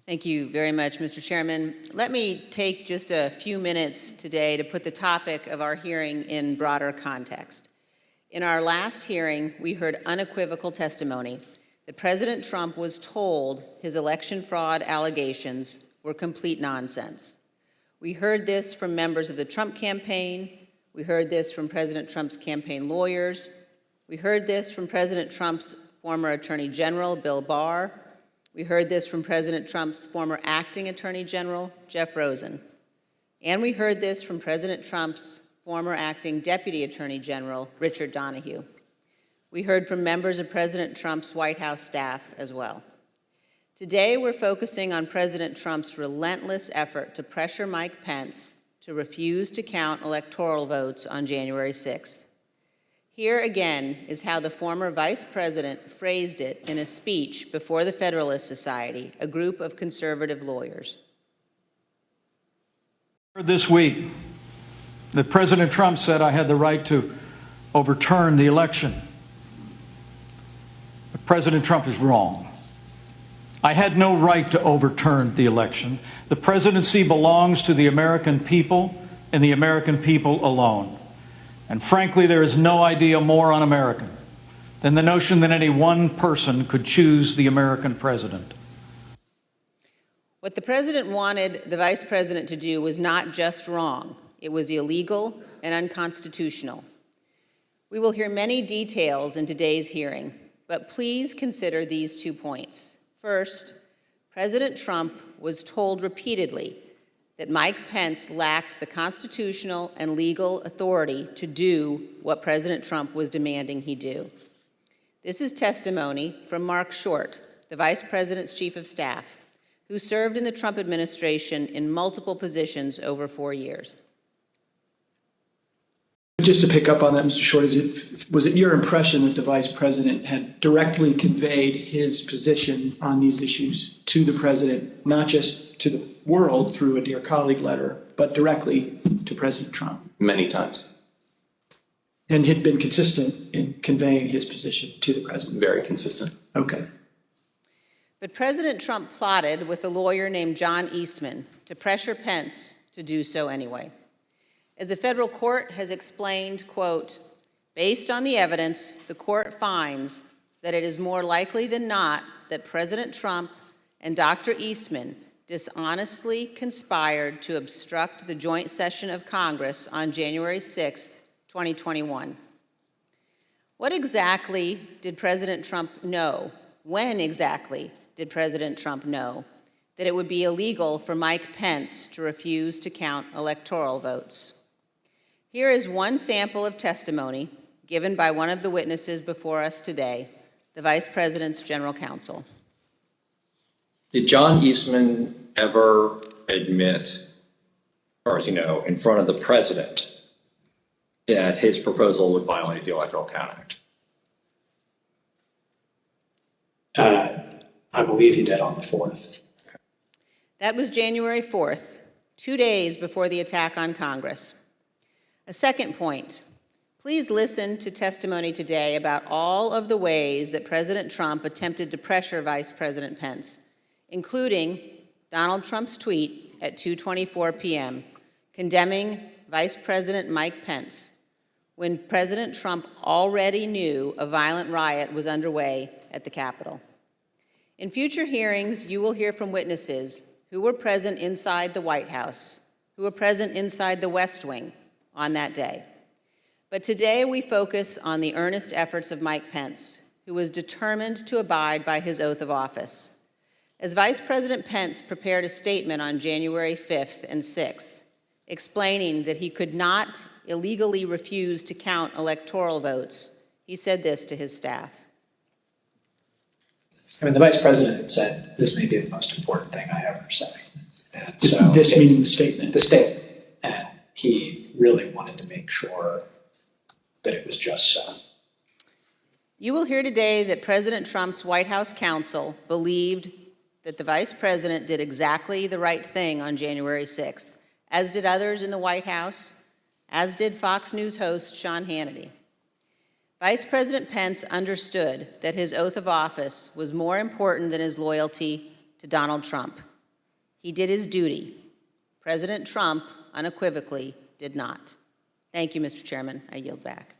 Thank you very much, Mr. Chairman. Let me take just a few minutes today to put the topic of our hearing in broader context. In our last hearing, we heard unequivocal testimony that President Trump was told his election fraud allegations were complete nonsense. We heard this from members of the Trump campaign. We heard this from President Trump's campaign lawyers. We heard this from President Trump's former Attorney General, Bill Barr. We heard this from President Trump's former acting Attorney General, Jeff Rosen. And we heard this from President Trump's former acting Deputy Attorney General, Richard Donahue. We heard from members of President Trump's White House staff as well. Today, we're focusing on President Trump's relentless effort to pressure Mike Pence to refuse to count electoral votes on January 6th. Here again is how the former vice president phrased it in a speech before the Federalist Society, a group of conservative lawyers. This week, that President Trump said I had the right to overturn the election. But President Trump is wrong. I had no right to overturn the election. The presidency belongs to the American people and the American people alone. And frankly, there is no idea more un-American than the notion that any one person could choose the American president. What the president wanted the vice president to do was not just wrong. It was illegal and unconstitutional. We will hear many details in today's hearing, but please consider these 2 points. First, President Trump was told repeatedly that Mike Pence lacked the constitutional and legal authority to do what President Trump was demanding he do. This is testimony from Mark Short, the Vice President's Chief of Staff, who served in the Trump administration in multiple positions over 4 years. Just to pick up on that, Mr. Short, was it your impression that the Vice President had directly conveyed his position on these issues to the President, not just to the world through a Dear Colleague letter, but directly to President Trump? Many times. And had been consistent in conveying his position to the President? Very consistent. Okay. But President Trump plotted with a lawyer named John Eastman to pressure Pence to do so anyway. As the federal court has explained, quote, based on the evidence, the court finds that it is more likely than not that President Trump and Dr. Eastman dishonestly conspired to obstruct the joint session of Congress on January 6, 2021. What exactly did President Trump know? When exactly did President Trump know that it would be illegal for Mike Pence to refuse to count electoral votes? Here is one sample of testimony given by one of the witnesses before us today, the Vice President's General Counsel. Did John Eastman ever admit, as far as you know, in front of the president, that his proposal would violate the Electoral Count Act? I believe he did on the 4th. That was January 4th, 2 days before the attack on Congress. A second point, please listen to testimony today about all of the ways that President Trump attempted to pressure Vice President Pence, including Donald Trump's tweet at 2:24 p.m. condemning Vice President Mike Pence when President Trump already knew a violent riot was underway at the Capitol. In future hearings, you will hear from witnesses who were present inside the White House, who were present inside the West Wing on that day. But today we focus on the earnest efforts of Mike Pence, who was determined to abide by his oath of office. As Vice President Pence prepared a statement on January 5th and 6th, explaining that he could not illegally refuse to count electoral votes, he said this to his staff. I mean, the Vice President had said, this may be the most important thing I ever say. And This meaning the statement? The statement. And he really wanted to make sure that it was just so. You will hear today that President Trump's White House counsel believed that the Vice President did exactly the right thing on January 6th, as did others in the White House, as did Fox News host Sean Hannity. Vice President Pence understood that his oath of office was more important than his loyalty to Donald Trump, He did his duty. President Trump unequivocally did not. Thank you, Mr. Chairman. I yield back.